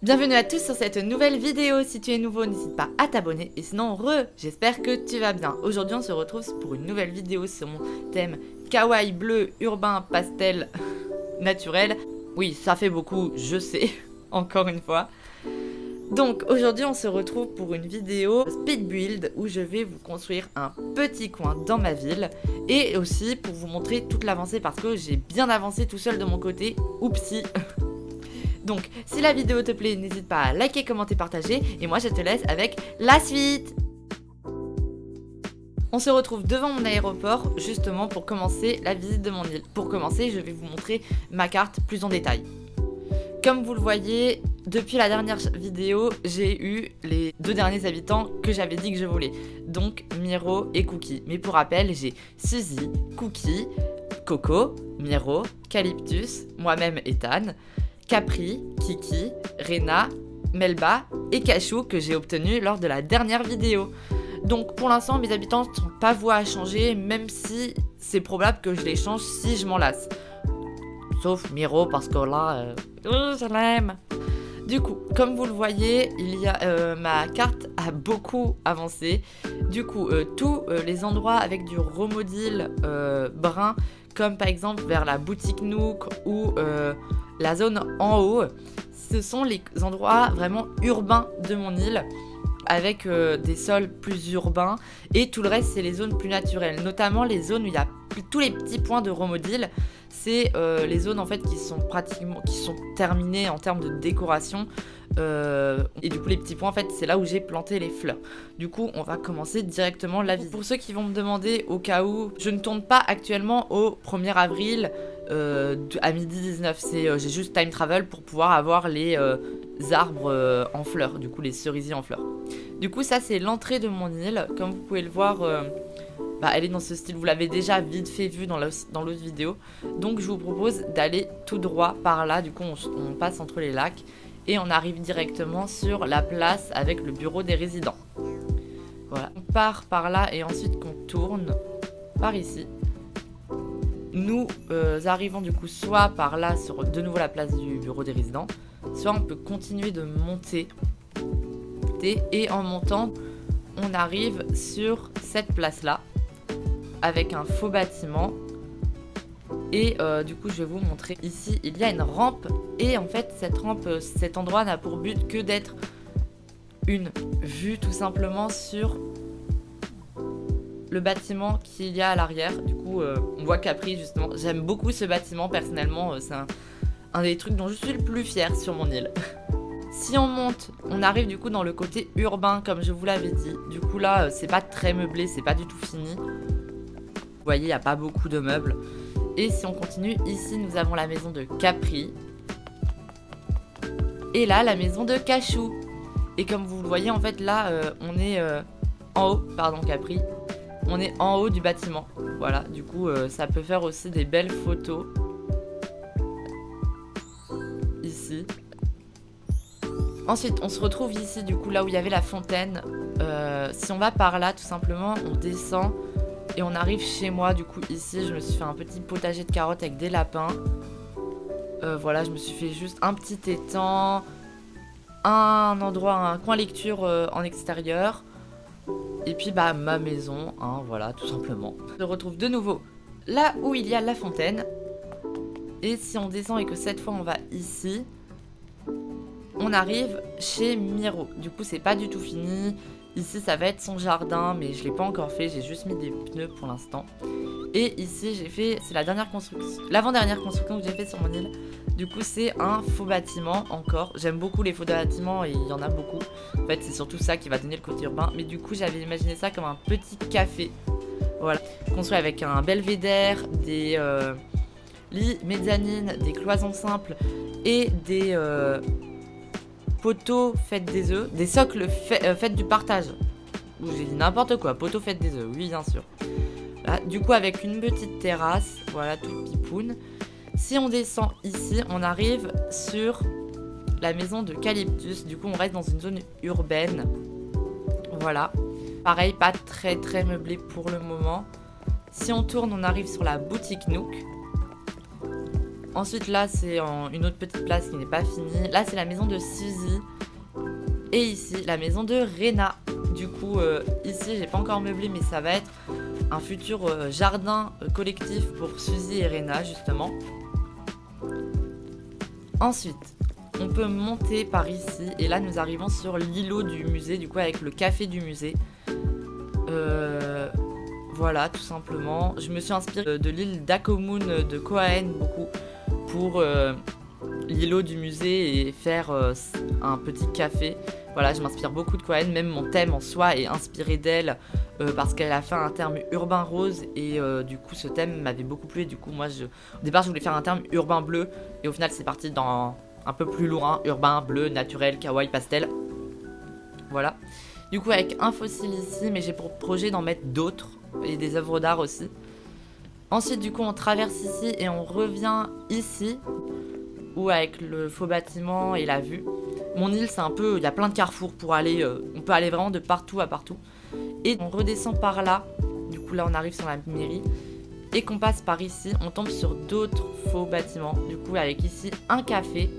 Bienvenue à tous sur cette nouvelle vidéo. Si tu es nouveau, n'hésite pas à t'abonner. Et sinon, j'espère que tu vas bien. Aujourd'hui, on se retrouve pour une nouvelle vidéo sur mon thème kawaii bleu, urbain, pastel, naturel. Oui, ça fait beaucoup, je sais, encore une fois. Donc, aujourd'hui, on se retrouve pour une vidéo speed build où je vais vous construire un petit coin dans ma ville. Et aussi pour vous montrer toute l'avancée parce que j'ai bien avancé tout seul de mon côté. Oupsie. Donc, si la vidéo te plaît, n'hésite pas à liker, commenter, partager. Et moi, je te laisse avec la suite. On se retrouve devant mon aéroport, justement, pour commencer la visite de mon île. Pour commencer, je vais vous montrer ma carte plus en détail. Comme vous le voyez, depuis la dernière vidéo, j'ai eu les 2 derniers habitants que j'avais dit que je voulais. Donc, Miro et Cookie. Mais pour rappel, j'ai Suzy, Cookie, Coco, Miro, Calyptus, moi-même Ethan, Capri, Kiki, Rena, Melba et Cachou que j'ai obtenu lors de la dernière vidéo. Donc pour l'instant mes habitants ne sont pas voués à changer, même si c'est probable que je les change si je m'en lasse. Sauf Miro parce que là, je l'aime. Du coup, comme vous le voyez, ma carte a beaucoup avancé. Du coup, tous les endroits avec du remodil brun, comme par exemple vers la boutique Nook ou la zone en haut, ce sont les endroits vraiment urbains de mon île, avec des sols plus urbains, et tout le reste c'est les zones plus naturelles, notamment les zones où il y a tous les petits points de remodil. C'est les zones en fait qui sont terminées en termes de décoration, et du coup les petits points en fait c'est là où j'ai planté les fleurs. Du coup on va commencer directement la visite. Pour ceux qui vont me demander, au cas où, je ne tourne pas actuellement au 1er avril à midi 19, j'ai juste time travel pour pouvoir avoir les arbres en fleurs, du coup les cerisiers en fleurs. Du coup ça c'est l'entrée de mon île, comme vous pouvez le voir. Elle est dans ce style, vous l'avez déjà vite fait vu dans l'autre vidéo. Donc je vous propose d'aller tout droit par là, du coup on passe entre les lacs et on arrive directement sur la place avec le bureau des résidents. Voilà, on part par là et ensuite qu'on tourne par ici. Nous arrivons du coup soit par là sur de nouveau la place du bureau des résidents, soit on peut continuer de monter et en montant on arrive sur cette place là avec un faux bâtiment. Et du coup je vais vous montrer ici, il y a une rampe, et en fait cette rampe, cet endroit n'a pour but que d'être une vue tout simplement sur le bâtiment qu'il y a à l'arrière. Du coup on voit Capri justement, j'aime beaucoup ce bâtiment personnellement, c'est un des trucs dont je suis le plus fière sur mon île. Si on monte, on arrive du coup dans le côté urbain comme je vous l'avais dit. Du coup là c'est pas très meublé, c'est pas du tout fini. Vous voyez, il n'y a pas beaucoup de meubles. Et si on continue, ici nous avons la maison de Capri. Et là, la maison de Cachou. Et comme vous le voyez, en fait, là, on est en haut, pardon Capri. On est en haut du bâtiment. Voilà, du coup, ça peut faire aussi des belles photos. Ici. Ensuite, on se retrouve ici, du coup, là où il y avait la fontaine. Si on va par là, tout simplement, on descend. Et on arrive chez moi, du coup ici je me suis fait un petit potager de carottes avec des lapins. Voilà, je me suis fait juste un petit étang, un endroit, un coin lecture en extérieur. Et puis ma maison, hein, voilà, tout simplement. Je retrouve de nouveau là où il y a la fontaine. Et si on descend et que cette fois on va ici, on arrive chez Miro. Du coup c'est pas du tout fini. Ici ça va être son jardin, mais je l'ai pas encore fait, j'ai juste mis des pneus pour l'instant. Et ici j'ai fait, c'est l'avant-dernière construction que j'ai fait sur mon île. Du coup c'est un faux bâtiment encore. J'aime beaucoup les faux bâtiments et il y en a beaucoup. En fait c'est surtout ça qui va donner le côté urbain. Mais du coup j'avais imaginé ça comme un petit café. Voilà, construit avec un belvédère, des lits mezzanines, des cloisons simples et des poteaux faites des œufs, des socles faites du partage. J'ai dit n'importe quoi, poteaux faites des œufs, oui bien sûr. Là, du coup avec une petite terrasse, voilà, toute pipoune. Si on descend ici, on arrive sur la maison de Calyptus. Du coup on reste dans une zone urbaine. Voilà. Pareil, pas très très meublé pour le moment. Si on tourne, on arrive sur la boutique Nook. Ensuite là c'est une autre petite place qui n'est pas finie. Là c'est la maison de Suzy. Et ici la maison de Rena. Du coup ici j'ai pas encore meublé, mais ça va être un futur jardin collectif pour Suzy et Rena justement. Ensuite on peut monter par ici et là nous arrivons sur l'îlot du musée, du coup avec le café du musée. Voilà, tout simplement. Je me suis inspirée de l'île d'Akomun de Kohaen beaucoup pour l'îlot du musée et faire un petit café. Voilà, je m'inspire beaucoup de Kohaen, même mon thème en soi est inspiré d'elle parce qu'elle a fait un terme urbain rose et du coup ce thème m'avait beaucoup plu et du coup moi au départ je voulais faire un terme urbain bleu et au final c'est parti dans un peu plus lourd, urbain, bleu, naturel, kawaii, pastel. Voilà. Du coup avec un fossile ici, mais j'ai pour projet d'en mettre d'autres et des œuvres d'art aussi. Ensuite du coup on traverse ici et on revient ici où avec le faux bâtiment et la vue. Mon île c'est un peu, il y a plein de carrefours pour aller, on peut aller vraiment de partout à partout. Et on redescend par là, du coup là on arrive sur la mairie. Et qu'on passe par ici, on tombe sur d'autres faux bâtiments. Du coup avec ici un café.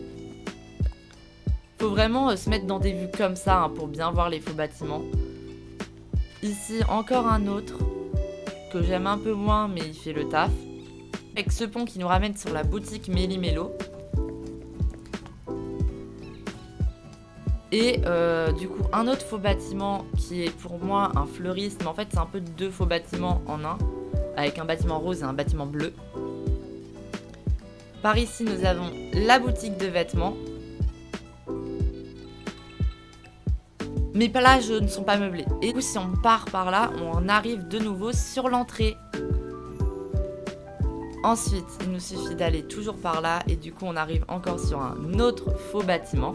Faut vraiment se mettre dans des vues comme ça pour bien voir les faux bâtiments. Ici encore un autre que j'aime un peu moins mais il fait le taf. Avec ce pont qui nous ramène sur la boutique Méli-Mélo. Et du coup un autre faux bâtiment qui est pour moi un fleuriste, mais en fait c'est un peu deux faux bâtiments en un, avec un bâtiment rose et un bâtiment bleu. Par ici nous avons la boutique de vêtements. Mes plages ne sont pas meublées. Et du coup si on part par là, on arrive de nouveau sur l'entrée. Ensuite il nous suffit d'aller toujours par là et du coup on arrive encore sur un autre faux bâtiment.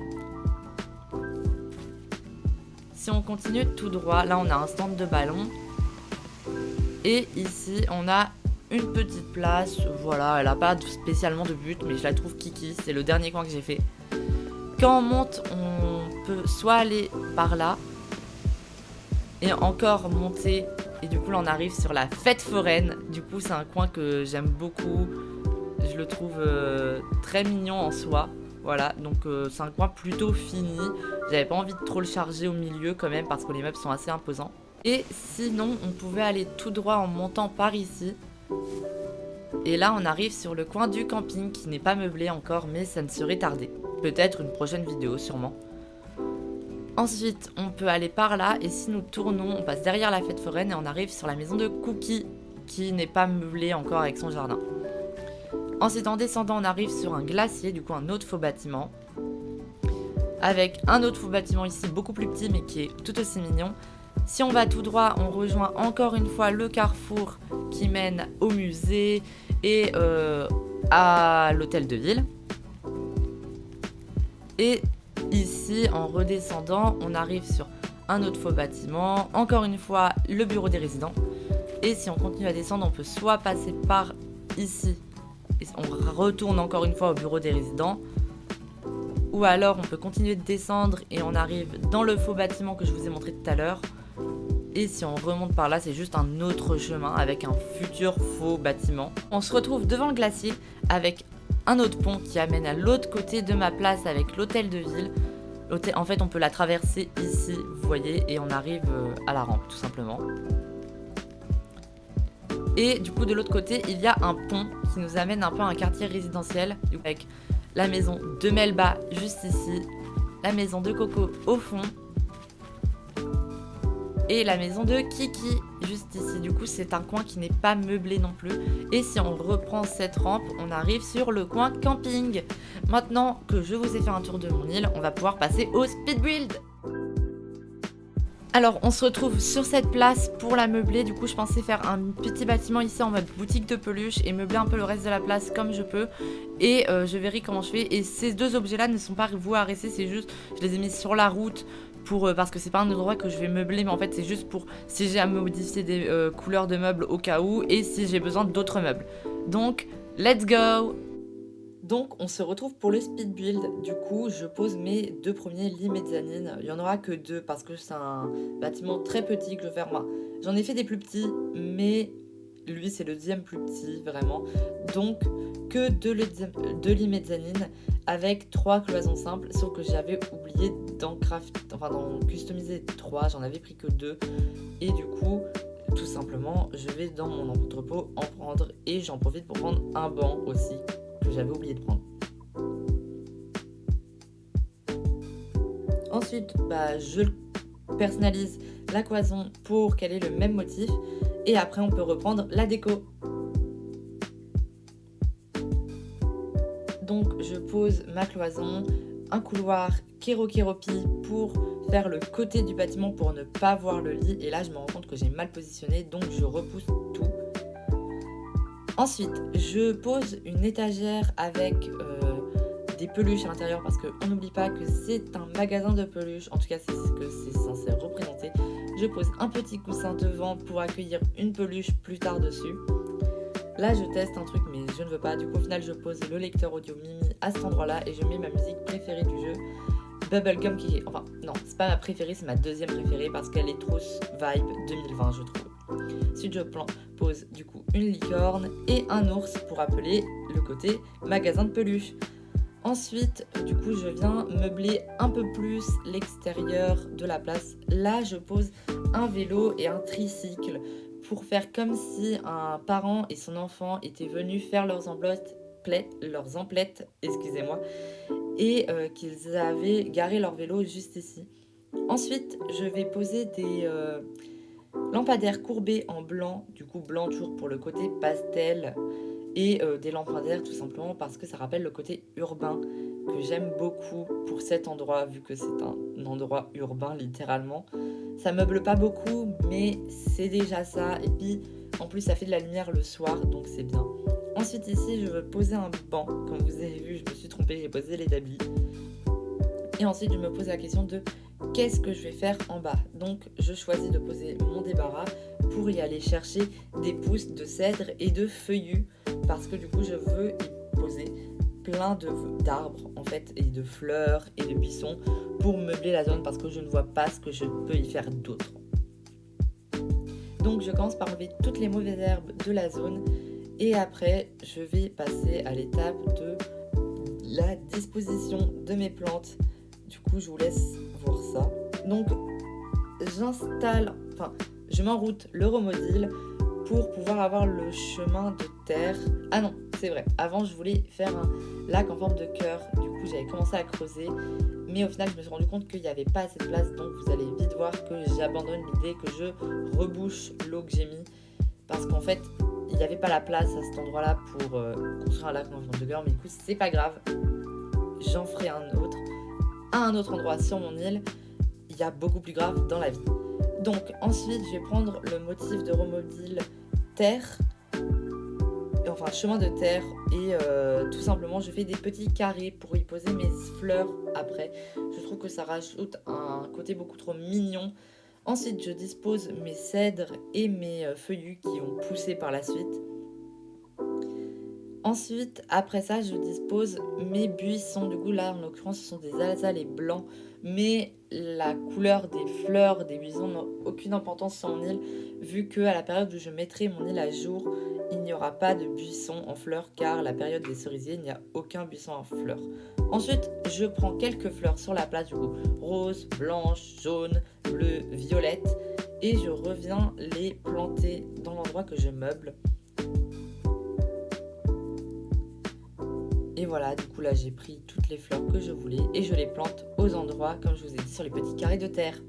Si on continue tout droit, là on a un stand de ballon. Et ici on a une petite place. Voilà, elle n'a pas spécialement de but, mais je la trouve kiki. C'est le dernier coin que j'ai fait. Quand on monte, on peut soit aller par là et encore monter. Et du coup là on arrive sur la fête foraine. Du coup c'est un coin que j'aime beaucoup. Je le trouve très mignon en soi. Voilà, donc c'est un coin plutôt fini. J'avais pas envie de trop le charger au milieu quand même parce que les meubles sont assez imposants. Et sinon, on pouvait aller tout droit en montant par ici. Et là, on arrive sur le coin du camping qui n'est pas meublé encore, mais ça ne serait tardé. Peut-être une prochaine vidéo, sûrement. Ensuite, on peut aller par là et si nous tournons, on passe derrière la fête foraine et on arrive sur la maison de Cookie qui n'est pas meublée encore avec son jardin. Ensuite en descendant on arrive sur un glacier, du coup un autre faux bâtiment. Avec un autre faux bâtiment ici beaucoup plus petit mais qui est tout aussi mignon. Si on va tout droit on rejoint encore une fois le carrefour qui mène au musée et à l'hôtel de ville. Et ici en redescendant on arrive sur un autre faux bâtiment. Encore une fois le bureau des résidents. Et si on continue à descendre on peut soit passer par ici. On retourne encore une fois au bureau des résidents. Ou alors on peut continuer de descendre et on arrive dans le faux bâtiment que je vous ai montré tout à l'heure. Et si on remonte par là, c'est juste un autre chemin avec un futur faux bâtiment. On se retrouve devant le glacier avec un autre pont qui amène à l'autre côté de ma place avec l'hôtel de ville. En fait, on peut la traverser ici, vous voyez, et on arrive à la rampe tout simplement. Et du coup de l'autre côté il y a un pont qui nous amène un peu à un quartier résidentiel avec la maison de Melba juste ici, la maison de Coco au fond et la maison de Kiki juste ici. Du coup c'est un coin qui n'est pas meublé non plus. Et si on reprend cette rampe on arrive sur le coin camping. Maintenant que je vous ai fait un tour de mon île, on va pouvoir passer au speed build. Alors on se retrouve sur cette place pour la meubler. Du coup je pensais faire un petit bâtiment ici en mode boutique de peluche et meubler un peu le reste de la place comme je peux. Et je verrai comment je fais. Et ces deux objets là ne sont pas voués à rester, c'est juste je les ai mis sur la route pour, parce que c'est pas un endroit que je vais meubler, mais en fait c'est juste pour si j'ai à modifier des couleurs de meubles au cas où et si j'ai besoin d'autres meubles. Donc let's go. Donc on se retrouve pour le speed build. Du coup je pose mes deux premiers lits mezzanine. Il n'y en aura que deux parce que c'est un bâtiment très petit que je vais faire moi. J'en ai fait des plus petits mais lui c'est le deuxième plus petit vraiment, donc que de l'imezzanine avec 3 cloisons simples, sauf que j'avais oublié d'en customiser 3, j'en avais pris que 2 et du coup tout simplement je vais dans mon entrepôt en prendre et j'en profite pour prendre un banc aussi que j'avais oublié de prendre. Ensuite je personnalise la cloison pour qu'elle ait le même motif et après on peut reprendre la déco. Donc je pose ma cloison, un couloir kéropi pour faire le côté du bâtiment pour ne pas voir le lit et là je me rends compte que j'ai mal positionné donc je repousse tout. Ensuite je pose une étagère avec des peluches à l'intérieur parce qu'on n'oublie pas que c'est un magasin de peluches, en tout cas c'est ce que c'est censé représenter. Je pose un petit coussin devant pour accueillir une peluche plus tard dessus. Là je teste un truc mais je ne veux pas, du coup au final je pose le lecteur audio Mimi à cet endroit là et je mets ma musique préférée du jeu, Bubblegum qui est, enfin non c'est pas ma préférée, c'est ma deuxième préférée parce qu'elle est trop vibe 2020 je trouve. Ensuite je pose du coup une licorne et un ours pour appeler le côté magasin de peluches. Ensuite, du coup, je viens meubler un peu plus l'extérieur de la place. Là, je pose un vélo et un tricycle pour faire comme si un parent et son enfant étaient venus faire leurs emplettes, excusez-moi, et qu'ils avaient garé leur vélo juste ici. Ensuite, je vais poser des lampadaires courbés en blanc, du coup blanc toujours pour le côté pastel, et des lampadaires tout simplement parce que ça rappelle le côté urbain que j'aime beaucoup pour cet endroit vu que c'est un endroit urbain littéralement. Ça meuble pas beaucoup mais c'est déjà ça et puis en plus ça fait de la lumière le soir donc c'est bien. Ensuite ici je veux poser un banc, comme vous avez vu je me suis trompée, j'ai posé l'établi. Et ensuite je me pose la question de qu'est-ce que je vais faire en bas. Donc je choisis de poser mon débarras pour y aller chercher des pousses de cèdre et de feuillus parce que du coup je veux y poser plein d'arbres en fait et de fleurs et de buissons pour meubler la zone parce que je ne vois pas ce que je peux y faire d'autre. Donc je commence par enlever toutes les mauvaises herbes de la zone et après je vais passer à l'étape de la disposition de mes plantes. Du coup je vous laisse voir ça. Donc je m'enroute le remodile pour pouvoir avoir le chemin de terre. Ah non, c'est vrai, avant je voulais faire un lac en forme de cœur, du coup j'avais commencé à creuser, mais au final je me suis rendu compte qu'il n'y avait pas assez de place, donc vous allez vite voir que j'abandonne l'idée, que je rebouche l'eau que j'ai mis, parce qu'en fait il n'y avait pas la place à cet endroit là pour construire un lac en forme de cœur, mais du coup c'est pas grave, j'en ferai un autre, à un autre endroit sur mon île. Il y a beaucoup plus grave dans la vie. Donc ensuite je vais prendre le motif de remodile terre, enfin chemin de terre et tout simplement je fais des petits carrés pour y poser mes fleurs après. Je trouve que ça rajoute un côté beaucoup trop mignon. Ensuite je dispose mes cèdres et mes feuillus qui ont poussé par la suite. Ensuite, après ça, je dispose mes buissons. Du coup, là, en l'occurrence, ce sont des azalées blancs. Mais la couleur des fleurs des buissons n'a aucune importance sur mon île, vu qu'à la période où je mettrai mon île à jour, il n'y aura pas de buissons en fleurs, car la période des cerisiers, il n'y a aucun buisson en fleurs. Ensuite, je prends quelques fleurs sur la place, du coup, rose, blanche, jaune, bleu, violette. Et je reviens les planter dans l'endroit que je meuble. Et voilà, du coup là j'ai pris toutes les fleurs que je voulais et je les plante aux endroits, comme je vous ai dit, sur les petits carrés de terre.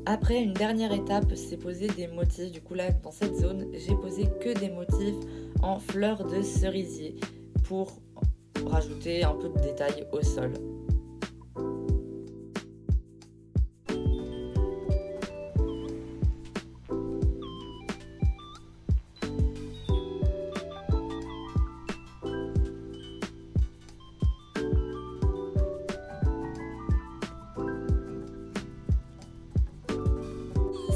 Après, une dernière étape, c'est poser des motifs. Du coup là, dans cette zone, j'ai posé que des motifs en fleurs de cerisier pour rajouter un peu de détails au sol.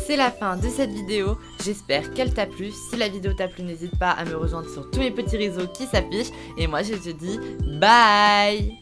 C'est la fin de cette vidéo, j'espère qu'elle t'a plu. Si la vidéo t'a plu, n'hésite pas à me rejoindre sur tous mes petits réseaux qui s'affichent. Et moi je te dis bye!